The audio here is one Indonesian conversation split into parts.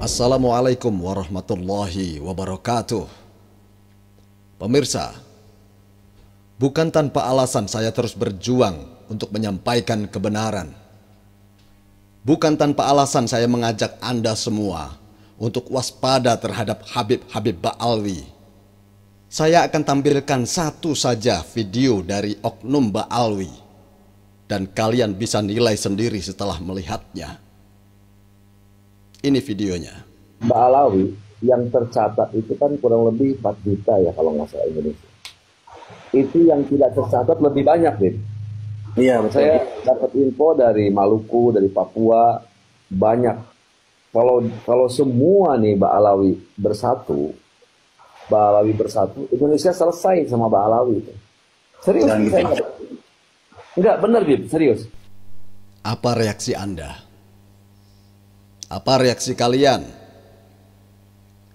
Assalamualaikum warahmatullahi wabarakatuh. Pemirsa, bukan tanpa alasan saya terus berjuang untuk menyampaikan kebenaran. Bukan tanpa alasan saya mengajak Anda semua untuk waspada terhadap Habib Ba'alwi. Saya akan tampilkan satu saja video dari oknum Ba'alwi, dan kalian bisa nilai sendiri setelah melihatnya. Ini videonya. Ba'alawi yang tercatat itu kan kurang lebih 4 juta ya kalau nggak salah Indonesia. Itu yang tidak tercatat lebih banyak, Bib. Iya, betul. Saya dapat info dari Maluku, dari Papua, banyak. Kalau semua nih Ba'alawi bersatu, Indonesia selesai sama Ba'alawi itu. Serius? Enggak, bener, Bib, serius. Apa reaksi Anda? Apa reaksi kalian?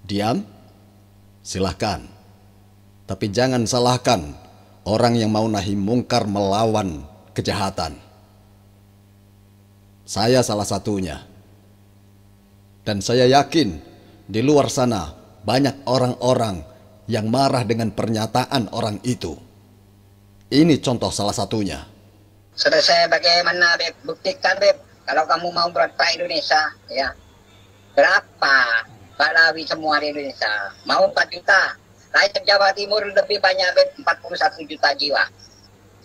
Diam? Silahkan. Tapi jangan salahkan orang yang mau nahi mungkar melawan kejahatan. Saya salah satunya. Dan saya yakin di luar sana banyak orang-orang yang marah dengan pernyataan orang itu. Ini contoh salah satunya. Selesai bagaimana, Beb? Buktikan, Beb. Kalau kamu mau berontak Indonesia, ya. Berapa Ba'alawi semua di Indonesia? Mau 4 juta. Rakyat Jawa Timur lebih banyak, Beb, 41 juta jiwa.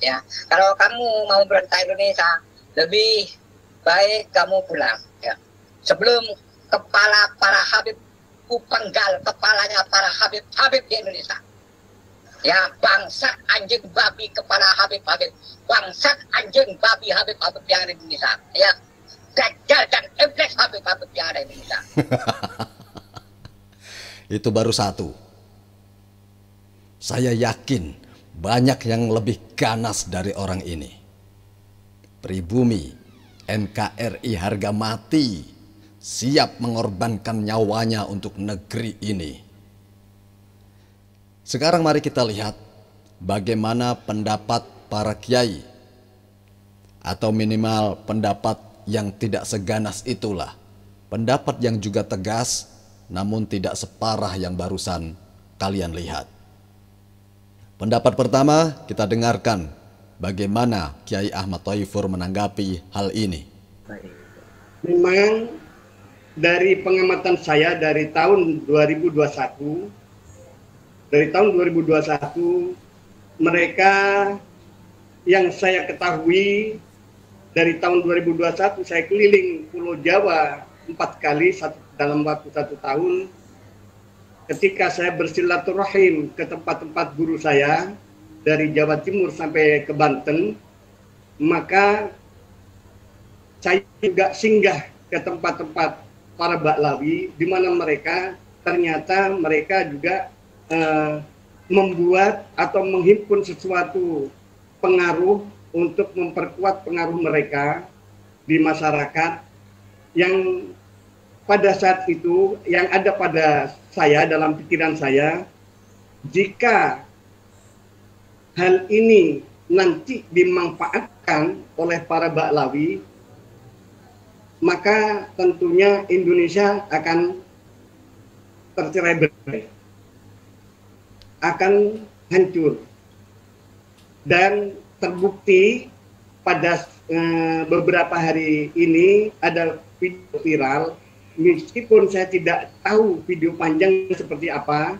Ya. Kalau kamu mau berontak Indonesia, lebih baik kamu pulang, ya. Sebelum kepala para Habib kupenggal kepalanya para Habib di Indonesia. Ya, bangsat anjing babi kepala Habib. Bangsat anjing babi Habib yang ada di Indonesia. Ya. Dajjal dan iblis Habib yang ada di Indonesia. Itu baru satu. Saya yakin banyak yang lebih ganas dari orang ini. Pribumi, NKRI harga mati, siap mengorbankan nyawanya untuk negeri ini. Sekarang mari kita lihat bagaimana pendapat para kiai, atau minimal pendapat yang tidak seganas itulah. Pendapat yang juga tegas namun tidak separah yang barusan kalian lihat. Pendapat pertama kita dengarkan bagaimana Kiai Ahmad Thaifur menanggapi hal ini. Memang dari pengamatan saya dari tahun 2021, mereka yang saya ketahui dari tahun 2021 saya keliling Pulau Jawa 4 kali dalam waktu 1 tahun. Ketika saya bersilaturahim ke tempat-tempat guru saya dari Jawa Timur sampai ke Banten, maka saya juga singgah ke tempat-tempat para Ba'alawi di mana ternyata mereka juga membuat atau menghimpun sesuatu pengaruh untuk memperkuat pengaruh mereka di masyarakat yang pada saat itu yang ada pada saya dalam pikiran saya, jika hal ini nanti dimanfaatkan oleh para Ba'alawi, maka tentunya Indonesia akan tercerai-berai, akan hancur. Dan terbukti pada beberapa hari ini ada video viral, meskipun saya tidak tahu video panjang seperti apa,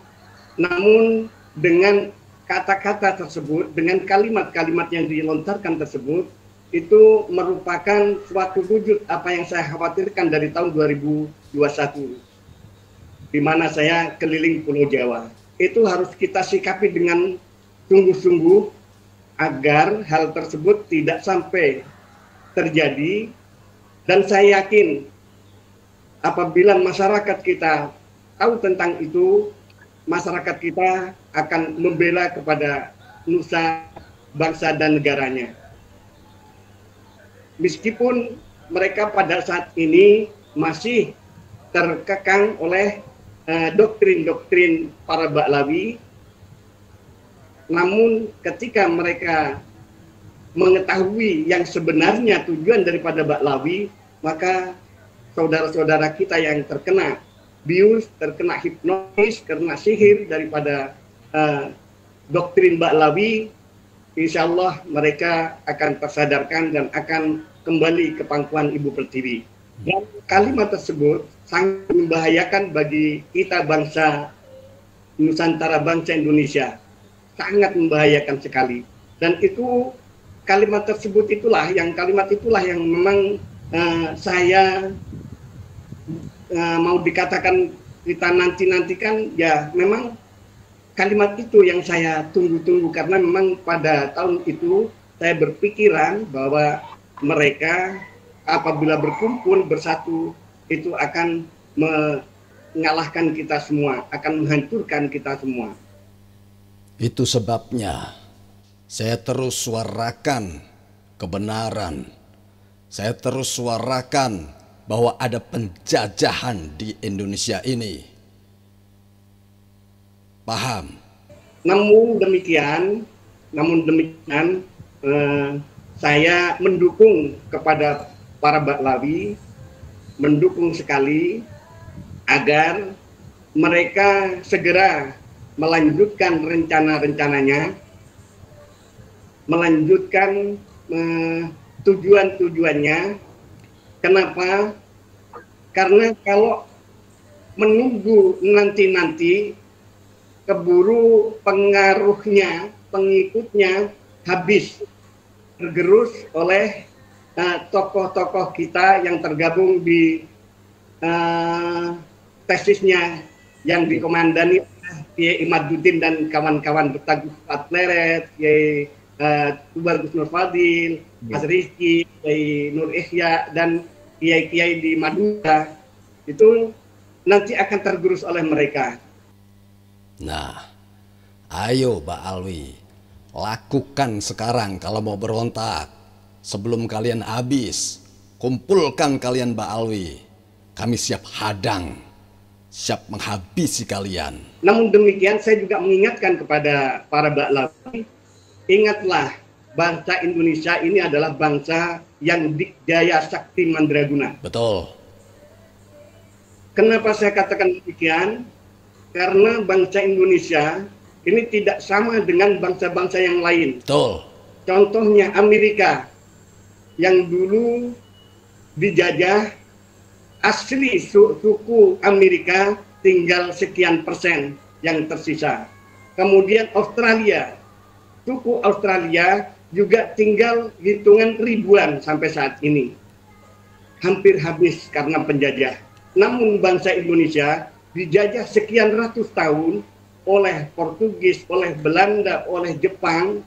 namun dengan kata-kata tersebut, dengan kalimat-kalimat yang dilontarkan tersebut, itu merupakan suatu wujud apa yang saya khawatirkan dari tahun 2021, di mana saya keliling Pulau Jawa. Itu harus kita sikapi dengan sungguh-sungguh agar hal tersebut tidak sampai terjadi. Dan saya yakin apabila masyarakat kita tahu tentang itu, masyarakat kita akan membela kepada nusa, bangsa, dan negaranya. Meskipun mereka pada saat ini masih terkekang oleh doktrin-doktrin para Ba'alawi, namun ketika mereka mengetahui yang sebenarnya tujuan daripada Ba'alawi, maka saudara-saudara kita yang terkena bius, terkena hipnotis, terkena sihir daripada doktrin Ba'lawi, insya Allah mereka akan tersadarkan dan akan kembali ke pangkuan Ibu Pertiwi. Dan kalimat tersebut sangat membahayakan bagi kita bangsa Nusantara, bangsa Indonesia. Sangat membahayakan sekali. Dan itu kalimat tersebut itulah yang memang saya mau dikatakan kita nantikan, ya memang kalimat itu yang saya tunggu-tunggu, karena memang pada tahun itu saya berpikiran bahwa mereka apabila berkumpul bersatu itu akan mengalahkan kita semua, akan menghancurkan kita semua. Itu sebabnya saya terus suarakan kebenaran. Saya terus suarakan bahwa ada penjajahan di Indonesia ini. Paham? Namun demikian, saya mendukung kepada para Ba'lawi, mendukung sekali agar mereka segera melanjutkan rencana-rencananya, melanjutkan tujuan-tujuannya. Kenapa? Karena kalau menunggu nanti-nanti, keburu pengaruhnya, pengikutnya habis tergerus oleh tokoh-tokoh kita yang tergabung di tesisnya yang dikomandani Kiai Imaduddin dan kawan-kawan Bertagus Pleret, Kiai Tubagus Nur Fadil, Mas Rizky, Kiai Nur Ihya, dan kiai-kiai di Madura, itu nanti akan tergerus oleh mereka. Nah, ayo Ba'alwi, lakukan sekarang kalau mau berontak. Sebelum kalian habis, kumpulkan kalian Ba'alwi. Kami siap hadang, siap menghabisi kalian. Namun demikian saya juga mengingatkan kepada para Ba'lawi, ingatlah bangsa Indonesia ini adalah bangsa yang dikdaya sakti mandraguna. Betul. Kenapa saya katakan demikian? Karena bangsa Indonesia ini tidak sama dengan bangsa-bangsa yang lain. Betul. Contohnya Amerika yang dulu dijajah, asli suku Amerika tinggal sekian persen yang tersisa. Kemudian Australia, suku Australia juga tinggal hitungan ribuan sampai saat ini. Hampir habis karena penjajah. Namun bangsa Indonesia dijajah sekian ratus tahun oleh Portugis, oleh Belanda, oleh Jepang.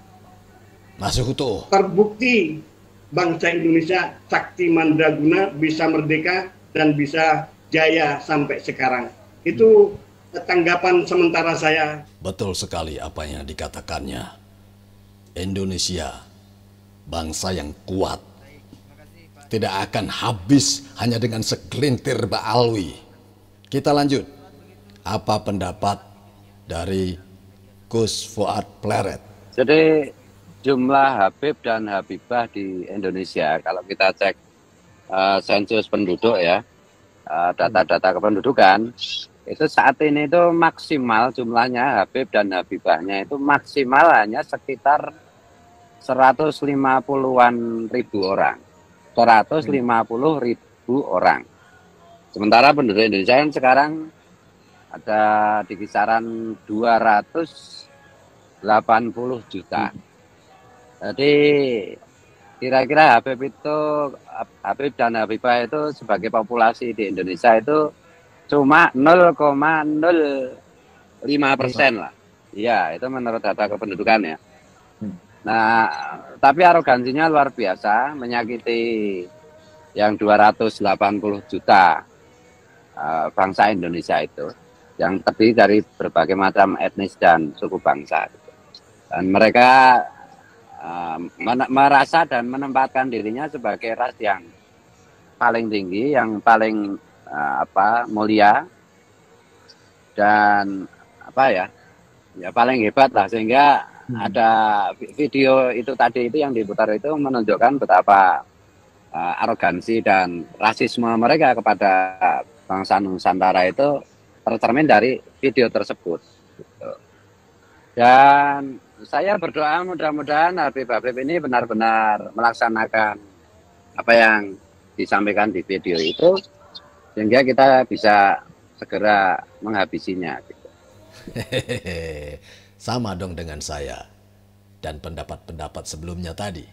Masuk utuh. Terbukti bangsa Indonesia sakti mandraguna, bisa merdeka dan bisa jaya sampai sekarang. Itu tanggapan sementara saya. Betul sekali apa yang dikatakannya. Indonesia, bangsa yang kuat, tidak akan habis hanya dengan segelintir Ba'alwi. Kita lanjut. Apa pendapat dari Gus Fuad Pleret? Jadi jumlah Habib dan Habibah di Indonesia, kalau kita cek sensus penduduk ya, data-data kependudukan, itu saat ini itu maksimal jumlahnya Habib dan Habibahnya itu maksimal hanya sekitar 150-an ribu orang. 150 ribu orang. Sementara penduduk Indonesia yang sekarang ada di kisaran 280 juta. Jadi kira-kira Habib dan Habibah itu sebagai populasi di Indonesia itu cuma 0,05% lah. Iya, itu menurut data kependudukan ya. Nah, tapi arogansinya luar biasa, menyakiti yang 280 juta bangsa Indonesia itu, yang terdiri dari berbagai macam etnis dan suku bangsa. Dan mereka merasa dan menempatkan dirinya sebagai ras yang paling tinggi, yang paling mulia, dan paling hebat lah, sehingga ada video itu tadi itu yang diputar itu menunjukkan betapa arogansi dan rasisme mereka kepada bangsa Nusantara itu tercermin dari video tersebut. Gitu. Dan saya berdoa mudah-mudahan Habib ini benar-benar melaksanakan apa yang disampaikan di video itu, sehingga kita bisa segera menghabisinya. Gitu. Sama dong dengan saya dan pendapat-pendapat sebelumnya tadi.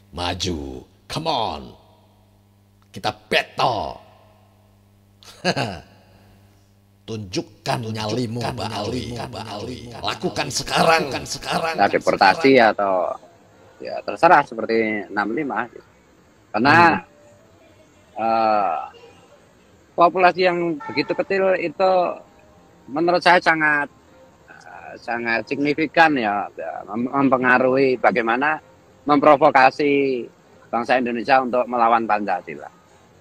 Maju, come on, kita battle. Tunjukkan nyalimu, Ba'alwi. Lakukan sekarang. Nah, deportasi atau ya terserah seperti 65. Gitu. Karena populasi yang begitu kecil itu menurut saya sangat signifikan ya, mempengaruhi bagaimana memprovokasi bangsa Indonesia untuk melawan Pancasila,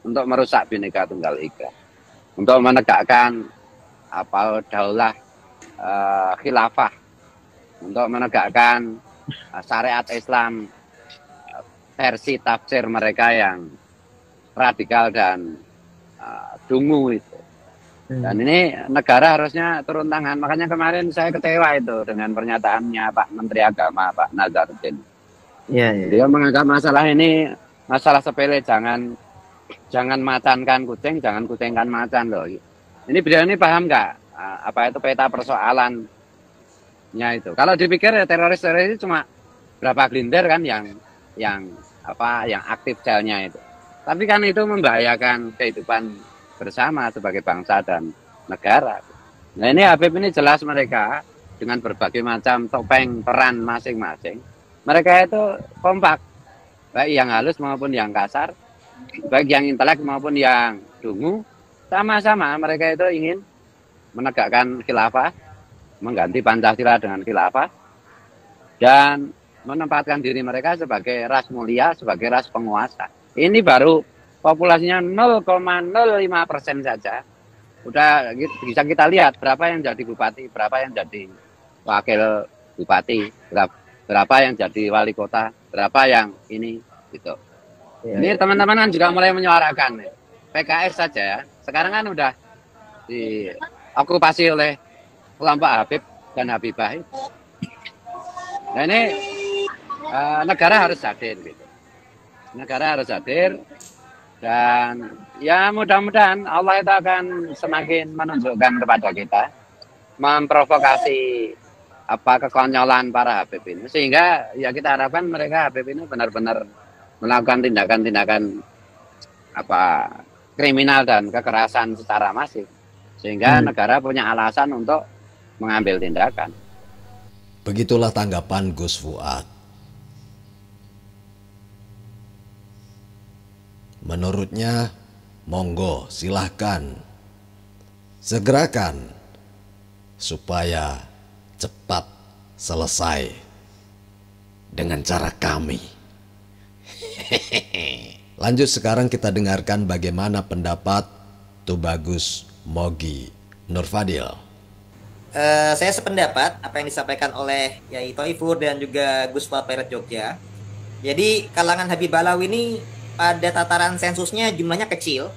untuk merusak Bhinneka Tunggal Ika, untuk menegakkan daulah khilafah, untuk menegakkan syariat Islam versi tafsir mereka yang radikal dan dungu itu. Dan ini negara harusnya turun tangan. Makanya kemarin saya kecewa itu dengan pernyataannya Pak Menteri Agama, Pak Nazarudin. Dia menganggap masalah ini masalah sepele, jangan macankan kucing, jangan kucingkan macan loh. Ini beliau ini paham nggak apa itu peta persoalannya itu? Kalau dipikir ya teroris itu cuma berapa gelintir kan yang aktif selnya itu. Tapi kan itu membahayakan kehidupan bersama sebagai bangsa dan negara. Nah ini Habib ini jelas mereka dengan berbagai macam topeng peran masing-masing. Mereka itu kompak, baik yang halus maupun yang kasar, baik yang intelek maupun yang dungu. Sama-sama mereka itu ingin menegakkan khilafah, mengganti Pancasila dengan khilafah, dan menempatkan diri mereka sebagai ras mulia, sebagai ras penguasa. Ini baru populasinya 0,05% saja. Udah bisa kita lihat berapa yang jadi bupati, berapa yang jadi wakil bupati, berapa yang jadi wali kota, berapa yang ini gitu. Ini teman-teman juga mulai menyuarakan PKS saja ya. Sekarang kan udah diokupasi oleh kelompok Habib dan Habibah. Nah ini negara harus hadir gitu. Negara harus hadir dan ya mudah-mudahan Allah itu akan semakin menunjukkan kepada kita, memprovokasi kekonyolan para Habib ini, sehingga ya kita harapkan mereka Habib ini benar-benar melakukan tindakan-tindakan kriminal dan kekerasan secara masif, sehingga negara punya alasan untuk mengambil tindakan. Begitulah tanggapan Gus Fuad. Menurutnya, monggo silahkan segerakan supaya cepat selesai dengan cara kami. Lanjut sekarang kita dengarkan bagaimana pendapat Tubagus Mogi Nurfadil. Saya sependapat apa yang disampaikan oleh Yai Thoifur dan juga Gus Fuad Pairet Jogja. Jadi kalangan Habib Ba'alawi ini pada tataran sensusnya jumlahnya kecil,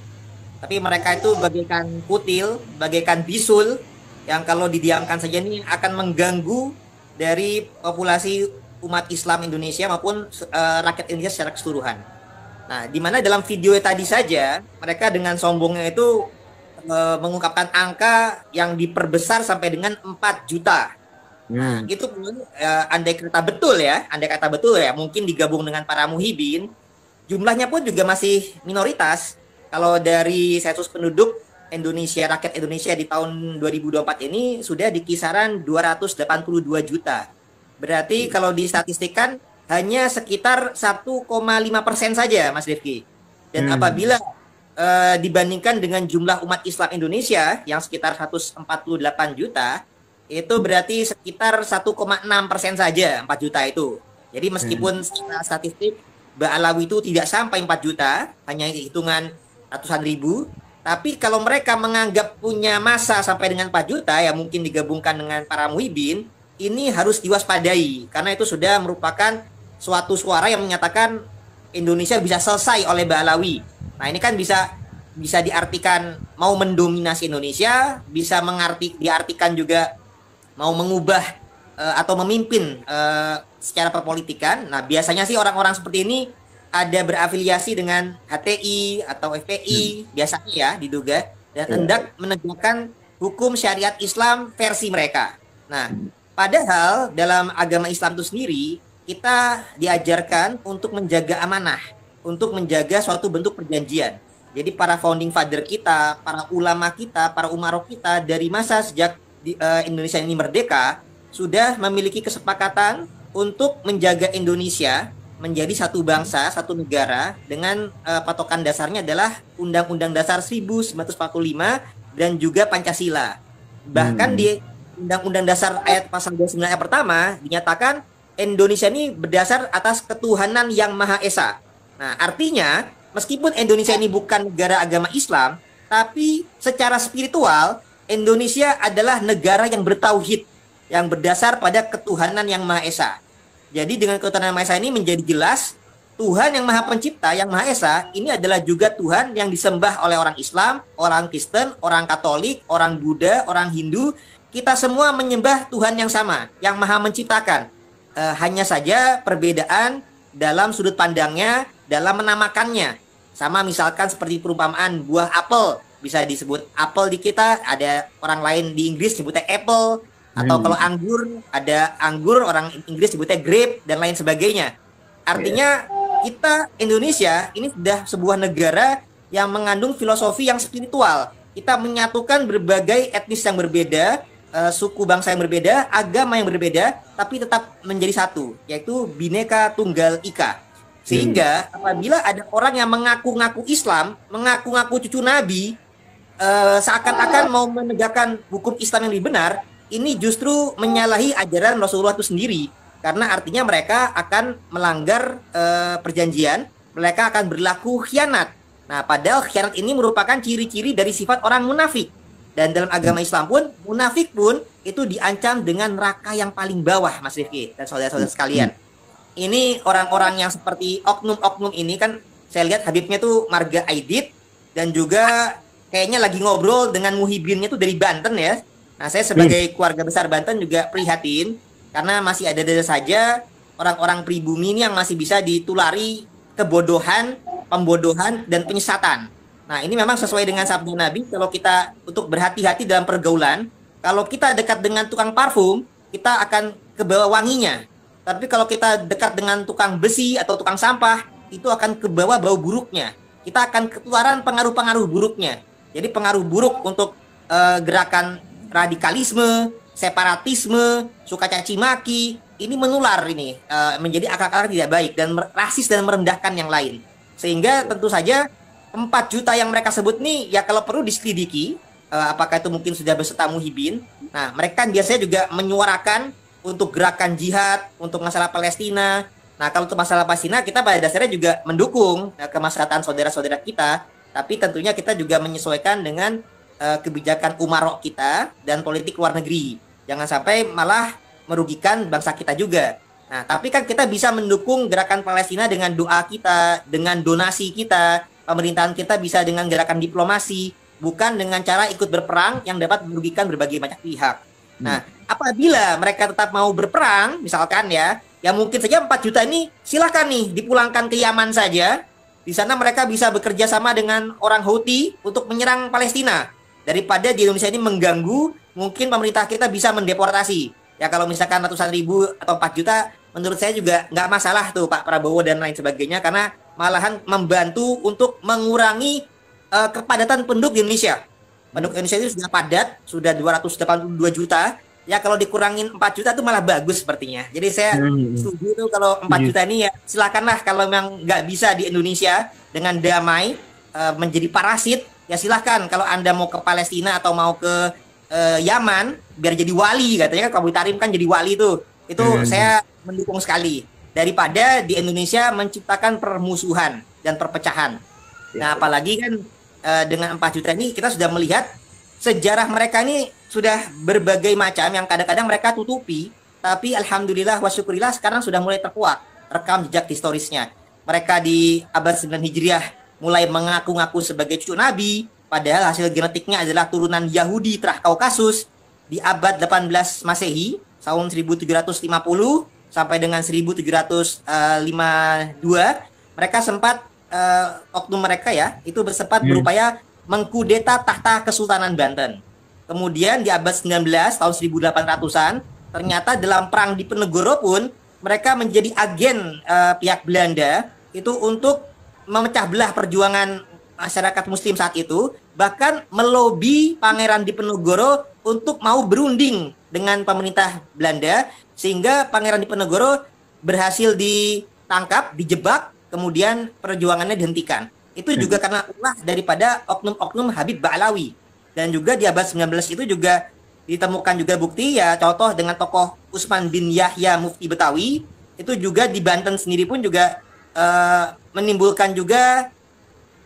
tapi mereka itu bagaikan kutil, bagaikan bisul yang kalau didiamkan saja ini akan mengganggu dari populasi umat Islam Indonesia maupun rakyat Indonesia secara keseluruhan. Nah, di mana dalam video tadi saja mereka dengan sombongnya itu mengungkapkan angka yang diperbesar sampai dengan 4 juta. Nah, itu pun andai kata betul ya, mungkin digabung dengan para muhibin, jumlahnya pun juga masih minoritas. Kalau dari sensus penduduk Indonesia, rakyat Indonesia di tahun 2024 ini sudah di kisaran 282 juta. Berarti kalau distatistikkan hanya sekitar 1,5% saja, Mas Rifki. Dan apabila dibandingkan dengan jumlah umat Islam Indonesia yang sekitar 148 juta, itu berarti sekitar 1,6% saja 4 juta itu. Jadi meskipun secara statistik Ba'alawi itu tidak sampai 4 juta, hanya hitungan ratusan ribu, tapi kalau mereka menganggap punya massa sampai dengan 4 juta, ya mungkin digabungkan dengan para muhibin, ini harus diwaspadai, karena itu sudah merupakan suatu suara yang menyatakan Indonesia bisa selesai oleh Ba'alawi. Nah ini kan bisa diartikan mau mendominasi Indonesia, bisa diartikan juga mau mengubah atau memimpin secara perpolitikan. Nah, biasanya sih orang-orang seperti ini ada berafiliasi dengan HTI atau FPI, biasanya ya diduga, dan hendak menegakkan hukum syariat Islam versi mereka. Nah, padahal dalam agama Islam itu sendiri, kita diajarkan untuk menjaga amanah, untuk menjaga suatu bentuk perjanjian. Jadi para founding father kita, para ulama kita, para umarok kita dari masa sejak Indonesia ini merdeka, sudah memiliki kesepakatan untuk menjaga Indonesia menjadi satu bangsa, satu negara dengan patokan dasarnya adalah Undang-Undang Dasar 1945 dan juga Pancasila. Bahkan di Undang-Undang Dasar ayat pasal 29 ayat pertama dinyatakan Indonesia ini berdasar atas ketuhanan yang Maha Esa. Nah, artinya meskipun Indonesia ini bukan negara agama Islam, tapi secara spiritual Indonesia adalah negara yang bertauhid, yang berdasar pada ketuhanan yang Maha Esa. Jadi dengan ketuhanan yang Maha Esa ini menjadi jelas Tuhan yang Maha Pencipta, yang Maha Esa, ini adalah juga Tuhan yang disembah oleh orang Islam, orang Kristen, orang Katolik, orang Buddha, orang Hindu. Kita semua menyembah Tuhan yang sama, yang Maha Menciptakan. Hanya saja perbedaan dalam sudut pandangnya, dalam menamakannya. Sama misalkan seperti perumpamaan buah apel, bisa disebut apel di kita, ada orang lain di Inggris sebutnya apple. Atau kalau anggur, ada anggur, orang Inggris sebutnya grape, dan lain sebagainya. Artinya kita Indonesia ini sudah sebuah negara yang mengandung filosofi yang spiritual. Kita menyatukan berbagai etnis yang berbeda, suku bangsa yang berbeda, agama yang berbeda, tapi tetap menjadi satu, yaitu Bhinneka Tunggal Ika. Sehingga apabila ada orang yang mengaku-ngaku Islam, mengaku-ngaku cucu Nabi, seakan-akan mau menegakkan hukum Islam yang lebih benar, ini justru menyalahi ajaran Rasulullah itu sendiri. Karena artinya mereka akan melanggar perjanjian, mereka akan berlaku khianat. Nah, padahal khianat ini merupakan ciri-ciri dari sifat orang munafik. Dan dalam agama Islam pun, munafik pun itu diancam dengan neraka yang paling bawah, Mas Rifki dan saudara-saudara sekalian. Ini orang-orang yang seperti oknum-oknum ini kan, saya lihat Habibnya tuh marga Aidit, dan juga kayaknya lagi ngobrol dengan Muhibinnya tuh dari Banten ya. Nah, saya sebagai keluarga besar Banten juga prihatin karena masih ada saja orang-orang pribumi ini yang masih bisa ditulari kebodohan, pembodohan, dan penyesatan. Nah, ini memang sesuai dengan sabda Nabi, kalau kita untuk berhati-hati dalam pergaulan, kalau kita dekat dengan tukang parfum, kita akan kebawa wanginya. Tapi kalau kita dekat dengan tukang besi atau tukang sampah, itu akan kebawa bau buruknya. Kita akan ketularan pengaruh-pengaruh buruknya. Jadi pengaruh buruk untuk gerakan radikalisme, separatisme, suka caci maki, ini menular ini menjadi akar-akar tidak baik dan rasis dan merendahkan yang lain. Sehingga tentu saja 4 juta yang mereka sebut nih ya kalau perlu diselidiki apakah itu mungkin sudah beserta Muhibin. Nah, mereka biasanya juga menyuarakan untuk gerakan jihad, untuk masalah Palestina. Nah, kalau untuk masalah Palestina kita pada dasarnya juga mendukung kemaslahatan saudara-saudara kita, tapi tentunya kita juga menyesuaikan dengan kebijakan umarok kita dan politik luar negeri. Jangan sampai malah merugikan bangsa kita juga. Nah, tapi kan kita bisa mendukung gerakan Palestina dengan doa kita, dengan donasi kita. Pemerintahan kita bisa dengan gerakan diplomasi, bukan dengan cara ikut berperang yang dapat merugikan berbagai banyak pihak. Nah, apabila mereka tetap mau berperang, misalkan ya mungkin saja 4 juta ini silakan nih dipulangkan ke Yaman saja. Di sana mereka bisa bekerja sama dengan orang Houthi untuk menyerang Palestina. Daripada di Indonesia ini mengganggu, mungkin pemerintah kita bisa mendeportasi. Ya kalau misalkan ratusan ribu atau 4 juta, menurut saya juga nggak masalah tuh Pak Prabowo dan lain sebagainya, karena malahan membantu untuk mengurangi kepadatan penduduk di Indonesia. Penduduk Indonesia itu sudah padat, sudah 282 juta. Ya kalau dikurangin 4 juta itu malah bagus sepertinya. Jadi saya setuju tuh kalau 4 juta ini ya silakanlah, kalau memang nggak bisa di Indonesia dengan damai menjadi parasit, ya silahkan kalau Anda mau ke Palestina atau mau ke Yaman biar jadi wali, katanya kan Kabul Tarim kan jadi wali tuh. Itu saya mendukung sekali daripada di Indonesia menciptakan permusuhan dan perpecahan. Nah, apalagi kan dengan 4 juta ini kita sudah melihat sejarah mereka ini sudah berbagai macam yang kadang-kadang mereka tutupi, tapi alhamdulillah wa syukurillah sekarang sudah mulai terkuak rekam jejak historisnya. Mereka di abad 9 Hijriah mulai mengaku-ngaku sebagai cucu Nabi, padahal hasil genetiknya adalah turunan Yahudi Trah-Kaukasus di abad 18 Masehi, tahun 1750 sampai dengan 1752. Mereka sempat oknum mereka ya, itu bersempat berupaya mengkudeta tahta Kesultanan Banten. Kemudian di abad 19 tahun 1800-an, ternyata dalam perang Diponegoro pun mereka menjadi agen pihak Belanda itu untuk memecah belah perjuangan masyarakat Muslim saat itu, bahkan melobi Pangeran Diponegoro untuk mau berunding dengan pemerintah Belanda, sehingga Pangeran Diponegoro berhasil ditangkap, dijebak, kemudian perjuangannya dihentikan. Itu juga karena ulah daripada oknum-oknum Habib Ba'alawi. Dan juga di abad 19 itu juga ditemukan juga bukti ya, contoh dengan tokoh Utsman bin Yahya Mufti Betawi, itu juga di Banten sendiri pun juga menimbulkan juga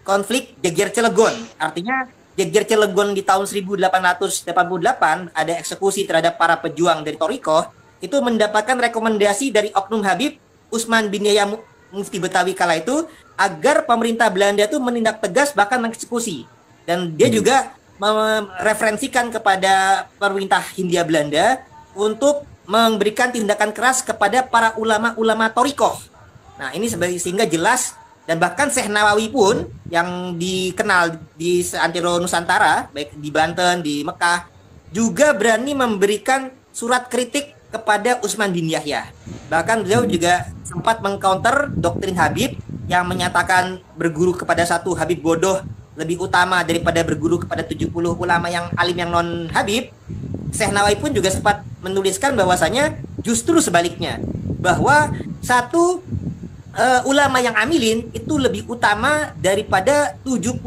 konflik Jeger Cilegon. Artinya Jeger Cilegon di tahun 1888 ada eksekusi terhadap para pejuang dari Thorikoh, itu mendapatkan rekomendasi dari oknum Habib Utsman bin Yahya Mufti Betawi kala itu agar pemerintah Belanda itu menindak tegas bahkan mengeksekusi. Dan dia juga mereferensikan kepada pemerintah Hindia Belanda untuk memberikan tindakan keras kepada para ulama-ulama Thorikoh. Nah, ini sehingga jelas, dan bahkan Syekh Nawawi pun yang dikenal di seantero Nusantara, baik di Banten, di Mekah, juga berani memberikan surat kritik kepada Utsman bin Yahya. Bahkan beliau juga sempat mengcounter doktrin Habib yang menyatakan berguru kepada satu Habib bodoh lebih utama daripada berguru kepada 70 ulama yang alim yang non Habib. Syekh Nawawi pun juga sempat menuliskan bahwasanya justru sebaliknya, bahwa satu ulama yang amilin itu lebih utama daripada 70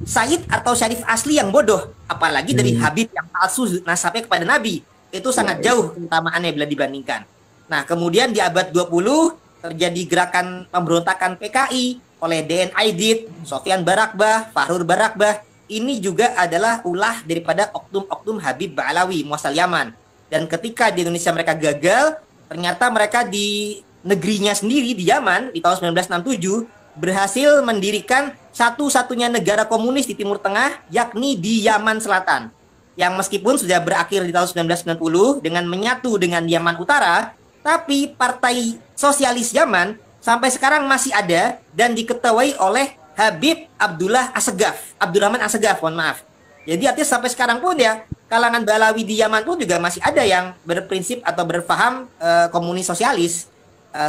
Sayyid atau Syarif asli yang bodoh, apalagi dari Habib yang palsu nasabnya kepada Nabi. Itu sangat jauh keutamaannya bila dibandingkan. Nah, kemudian di abad 20 terjadi gerakan pemberontakan PKI oleh DN Aidit, Sofyan Barakbah, Fahrur Barakbah. Ini juga adalah ulah daripada oknum-oknum Habib Ba'alawi muasal Yaman. Dan ketika di Indonesia mereka gagal, ternyata mereka di negerinya sendiri di Yaman di tahun 1967 berhasil mendirikan satu-satunya negara komunis di Timur Tengah, yakni di Yaman Selatan. Yang meskipun sudah berakhir di tahun 1990 dengan menyatu dengan Yaman Utara, tapi Partai Sosialis Yaman sampai sekarang masih ada dan diketuai oleh Habib Abdurrahman Assegaf, mohon maaf. Jadi artinya sampai sekarang pun ya, kalangan Ba'alawi di Yaman pun juga masih ada yang berprinsip atau berfaham komunis sosialis.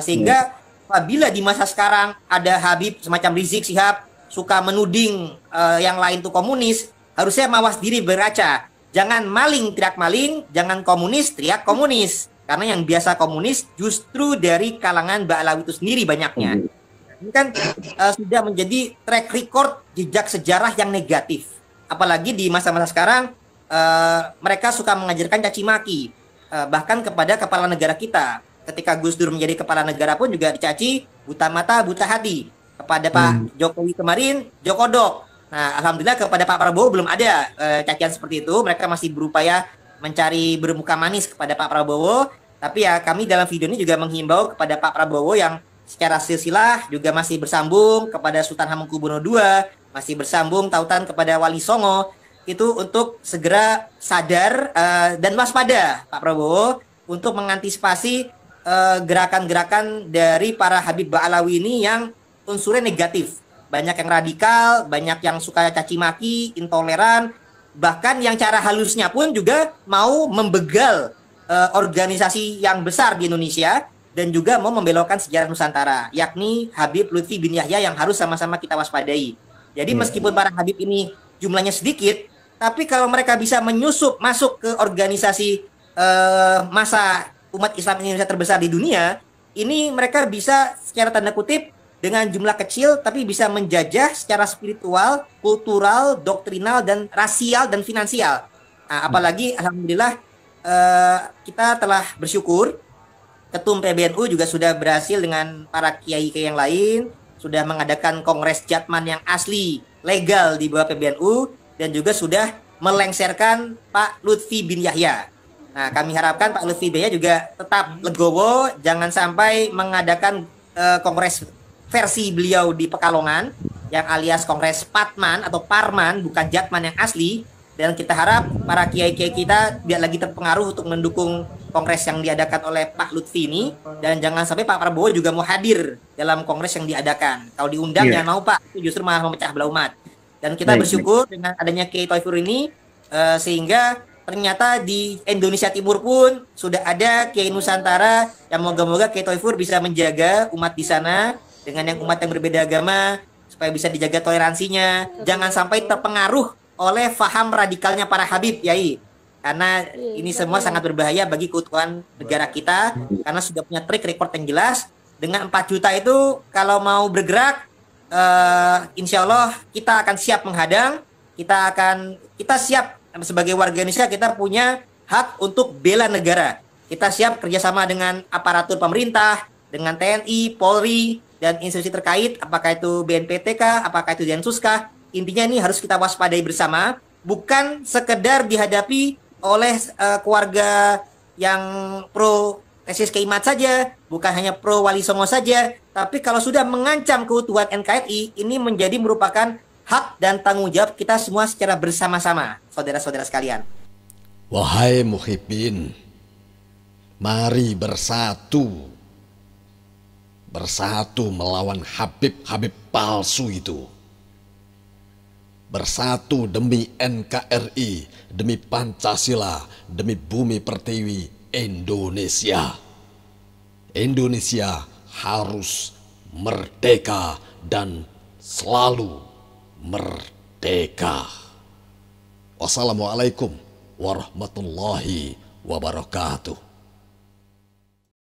Sehingga apabila di masa sekarang ada Habib semacam Rizik Syihab suka menuding yang lain tuh komunis, harusnya mawas diri berkaca. Jangan maling teriak maling, jangan komunis teriak komunis. Karena yang biasa komunis justru dari kalangan Ba'alawi itu sendiri banyaknya. Ini kan sudah menjadi track record jejak sejarah yang negatif. Apalagi di masa-masa sekarang mereka suka mengajarkan caci maki, bahkan kepada kepala negara kita. Ketika Gus Dur menjadi kepala negara pun juga dicaci buta mata, buta hati. Kepada Pak Jokowi kemarin, Jokodok. Nah, alhamdulillah kepada Pak Prabowo belum ada cacian seperti itu. Mereka masih berupaya mencari bermuka manis kepada Pak Prabowo. Tapi ya kami dalam video ini juga menghimbau kepada Pak Prabowo yang secara silsilah juga masih bersambung kepada Sultan Hamengkubuwono II, masih bersambung tautan kepada Wali Songo, itu untuk segera sadar dan waspada Pak Prabowo untuk mengantisipasi gerakan-gerakan dari para Habib Ba'alawi ini yang unsurnya negatif. Banyak yang radikal, banyak yang suka caci maki, intoleran, bahkan yang cara halusnya pun juga mau membegal organisasi yang besar di Indonesia dan juga mau membelokkan sejarah Nusantara, yakni Habib Lutfi bin Yahya yang harus sama-sama kita waspadai. Jadi meskipun para Habib ini jumlahnya sedikit, tapi kalau mereka bisa menyusup masuk ke organisasi masa umat Islam Indonesia terbesar di dunia, ini mereka bisa secara tanda kutip dengan jumlah kecil tapi bisa menjajah secara spiritual, kultural, doktrinal, dan rasial dan finansial. Nah, apalagi alhamdulillah kita telah bersyukur Ketum PBNU juga sudah berhasil dengan para kiai-kiai yang lain sudah mengadakan kongres Jatman yang asli legal di bawah PBNU dan juga sudah melengsarkan Pak Lutfi bin Yahya. Nah, kami harapkan Pak Lutfi bin Yahya juga tetap legowo, jangan sampai mengadakan kongres versi beliau di Pekalongan, yang alias Kongres Patman atau Parman, bukan Jatman yang asli. Dan kita harap para kiai-kiai kita tidak lagi terpengaruh untuk mendukung kongres yang diadakan oleh Pak Lutfi ini. Dan jangan sampai Pak Prabowo juga mau hadir dalam kongres yang diadakan. Kalau diundang jangan mau Pak, itu justru malah memecah belah umat. Dan kita bersyukur dengan adanya Kiai Thaifur ini, sehingga ternyata di Indonesia Timur pun sudah ada Kiai Nusantara yang moga-moga Kiai Thaifur bisa menjaga umat di sana dengan yang umat yang berbeda agama, supaya bisa dijaga toleransinya. Jangan sampai terpengaruh oleh faham radikalnya para Habib, Yai. Karena ini semua sangat berbahaya bagi keutuhan negara kita, karena sudah punya track record yang jelas. Dengan 4 juta itu kalau mau bergerak, insya Allah kita akan siap menghadang. Kita siap sebagai warga Indonesia, kita punya hak untuk bela negara. Kita siap kerjasama dengan aparatur pemerintah, dengan TNI, Polri, dan institusi terkait, apakah itu BNPT kah, apakah itu Densus kah. Intinya ini harus kita waspadai bersama, bukan sekedar dihadapi oleh keluarga yang pro tesis Keimat saja, bukan hanya pro Wali Songo saja, tapi kalau sudah mengancam keutuhan NKRI, ini menjadi merupakan hak dan tanggung jawab kita semua secara bersama-sama, saudara-saudara sekalian. Wahai muhibbin, mari bersatu. Bersatu melawan Habib-Habib palsu itu. Bersatu demi NKRI, demi Pancasila, demi bumi pertiwi Indonesia. Indonesia harus merdeka dan selalu merdeka. Wassalamualaikum warahmatullahi wabarakatuh.